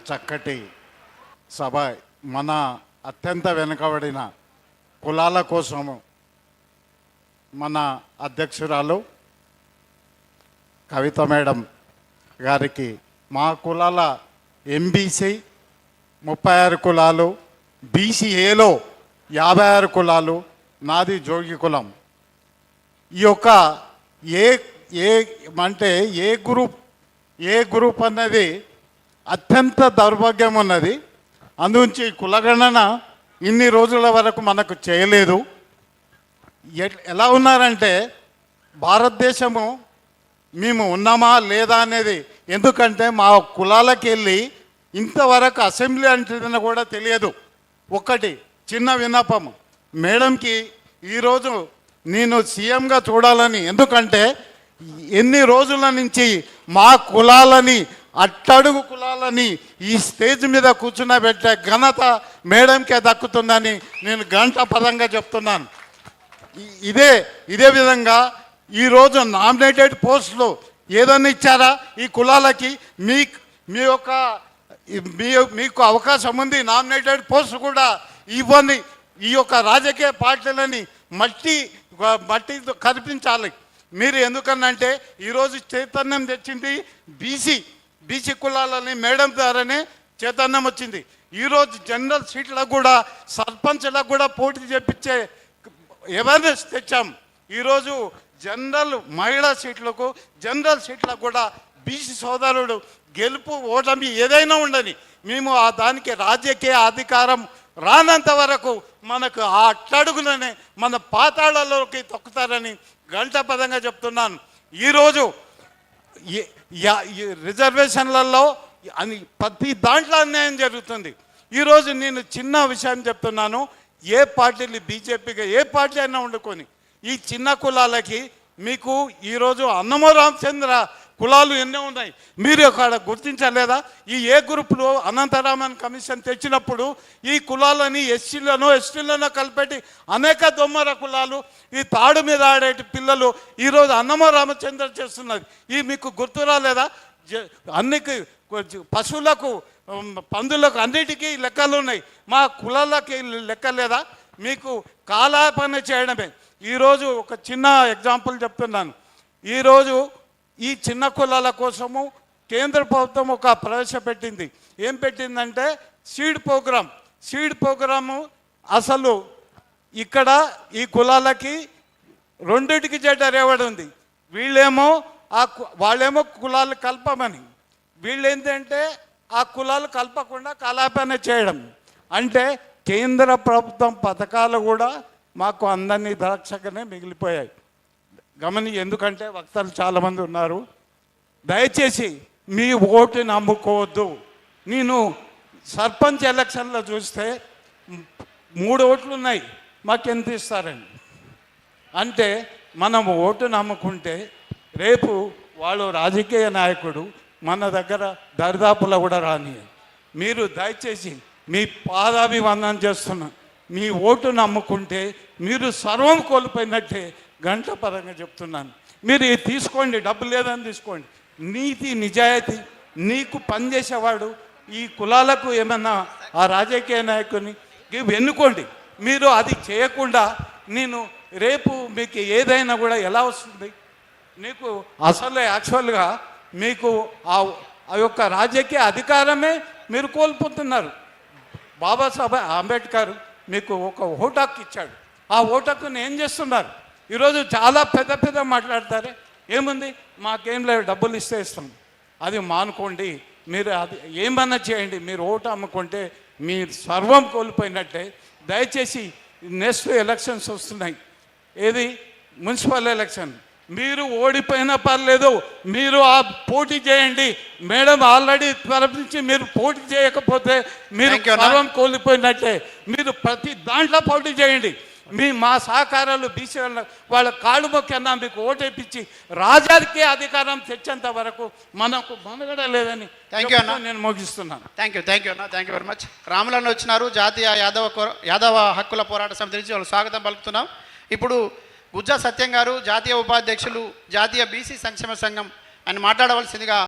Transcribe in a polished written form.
చక్కటి సభ మన అత్యంత వెనుకబడిన కులాల కోసము మన అధ్యక్షురాలు కవిత మేడం గారికి మా కులాల ఎంబీసీ 36 కులాలు, బీసీఏలో 56 కులాలు, నాది జోగి కులం. ఈ యొక్క అంటే ఏ గ్రూప్ అనేది అత్యంత దౌర్భాగ్యం ఉన్నది. అందుంచి కులగణన ఇన్ని రోజుల వరకు మనకు చేయలేదు. ఎలా ఉన్నారంటే భారతదేశము మేము ఉన్నామా లేదా అనేది, ఎందుకంటే మా కులాలకి వెళ్ళి ఇంతవరకు అసెంబ్లీ అంటే కూడా తెలియదు. ఒకటి చిన్న విన్నపం మేడంకి, ఈరోజు నేను సీఎంగా చూడాలని, ఎందుకంటే ఎన్ని రోజుల నుంచి మా కులాలని, అట్టడుగు కులాలని ఈ స్టేజ్ మీద కూర్చున్నబెట్టే ఘనత మేడంకే దక్కుతుందని నేను ఘంటాపథంగా చెప్తున్నాను. ఇదే విధంగా ఈరోజు నామినేటెడ్ పోస్టులు ఏదన్నా ఇచ్చారా ఈ కులాలకి? మీకు అవకాశం ఉంది, నామినేటెడ్ పోస్ట్ కూడా ఇవ్వండి. ఈ యొక్క రాజకీయ పార్టీలని మట్టి కల్పించాలి మీరు. ఎందుకనంటే ఈరోజు చైతన్యం తెచ్చింది బీసీ కులాలని మేడం ద్వారానే చైతన్యం వచ్చింది. ఈరోజు జనరల్ సీట్లకు కూడా, సర్పంచ్లకు కూడా పోటీ చేపించే అవేర్నెస్ తెచ్చాం. ఈరోజు మహిళా సీట్లకు, జనరల్ సీట్లకు కూడా బీసీ సోదరుడు గెలుపు ఓటమి ఏదైనా ఉండని, మేము దానికి రాజకీయ అధికారం రానంత వరకు మనకు ఆ అట్టడుగులనే మన పాతాళలోకి తొక్కుతారని ఘంటాపథంగా చెప్తున్నాను. ఈరోజు రిజర్వేషన్లలో అని ప్రతి దాంట్లో అన్యాయం జరుగుతుంది. ఈరోజు నేను చిన్న విషయం చెప్తున్నాను. ఏ పార్టీలు బీజేపీగా ఏ పార్టీ అయినా వండుకొని ఈ చిన్న కులాలకి మీకు ఈరోజు అన్నమో రామచంద్ర కులాలు ఎన్నో ఉన్నాయి, మీరు అక్కడ గుర్తించలేదా? ఈ ఏ గ్రూపులు అనంతరామన్ కమిషన్ తెచ్చినప్పుడు ఈ కులాలని ఎస్టీలను కలిపెట్టి అనేక దొమ్మర కులాలు, ఈ తాడు మీద ఆడే పిల్లలు ఈరోజు అన్నమో రామచంద్ర చేస్తున్నది. ఈ మీకు గుర్తు రాలేదా? అన్నికి పశువులకు, పందులకు అన్నిటికీ లెక్కలు ఉన్నాయి, మా కులాలకి లెక్క లేదా? మీకు కాలాపన చేయడమే. ఈరోజు ఒక చిన్న ఎగ్జాంపుల్ చెప్తున్నాను. ఈరోజు ఈ చిన్న కులాల కోసము కేంద్ర ప్రభుత్వం ఒక ప్రవేశపెట్టింది. ఏం పెట్టిందంటే సీడ్ ప్రోగ్రాము. అసలు ఇక్కడ ఈ కులాలకి రెండిటికి జెండర్ రేవడి ఉంది. వాళ్ళేమో కులాలు కలపమని, వీళ్ళు ఏంటంటే ఆ కులాలు కలపకుండా కలాపన చేయడం. అంటే కేంద్ర ప్రభుత్వం పథకాలు కూడా మాకు అందరినీ దరక్షకనే మిగిలిపోయాయి. ఎందుకంటే వక్తలు చాలామంది ఉన్నారు. దయచేసి మీ ఓటు నమ్ముకోవద్దు. నేను సర్పంచ్ ఎలక్షన్లో చూస్తే 3 ఓట్లు ఉన్నాయి, మాకెంత ఇస్తారండి? అంటే మనం ఓటు నమ్ముకుంటే రేపు వాళ్ళు రాజకీయ నాయకుడు మన దగ్గర దరిదాపులో కూడా రాని. మీరు దయచేసి మీ పాదాభివందనం చేస్తున్నా, మీ ఓటు నమ్ముకుంటే మీరు సర్వం కోల్పోయినట్టే ఘంటాపథంగా చెప్తున్నాను. మీరు తీసుకోండి, డబ్బు లేదని తీసుకోండి. నీతి నిజాయితీ నీకు పనిచేసేవాడు ఈ కులాలకు ఏమన్నా ఆ రాజకీయ నాయకుని ఎన్నుకోండి. మీరు అది చేయకుండా నేను రేపు మీకు ఏదైనా కూడా ఎలా వస్తుంది? మీకు అసలు యాక్చువల్గా మీకు ఆ యొక్క రాజకీయ అధికారమే మీరు కోల్పోతున్నారు. బాబాసాహెబ్ అంబేద్కర్ మీకు ఒక ఓటు హక్కు ఇచ్చాడు. ఆ ఓటు హక్కుని ఏం చేస్తున్నారు? ఈరోజు చాలా పెద్ద మాట్లాడతారే, ఏముంది మాకేం లేదు, డబ్బులు ఇస్తాం. అది మానుకోండి. మీరు అది ఏమన్నా చేయండి. మీరు ఓటు అమ్ముకుంటే మీరు సర్వం కోల్పోయినట్టే. దయచేసి నెక్స్ట్ ఎలక్షన్స్ వస్తున్నాయి, ఏది మున్సిపల్ ఎలక్షన్. మీరు ఓడిపోయినా పర్లేదు, మీరు ఆ పోటీ చేయండి. మేడం ఆల్రెడీ తరపు నుంచి మీరు పోటీ చేయకపోతే మీరు సర్వం కోల్పోయినట్టే. మీరు ప్రతి దాంట్లో పోటీ చేయండి. మా సహకారాలు బీసీ వాళ్ళ కాళ్ళు మొక్కన్నా మీకు ఓటేపించి రాజకీయ అధికారం తెచ్చేంత వరకు మనకు మనుగడ లేదని నేను ముగిస్తున్నాను. థ్యాంక్ యూ అన్న, థ్యాంక్ యూ వెరీ మచ్. రాములన్న వచ్చినారు, జాతీయ యాదవ హక్కుల పోరాట సమితి నుంచి వాళ్ళు స్వాగతం పలుకుతున్నాం. ఇప్పుడు గుజ్జా సత్యం గారు, జాతీయ ఉపాధ్యక్షులు, జాతీయ బీసీ సంక్షేమ సంఘం అని మాట్లాడవలసిందిగా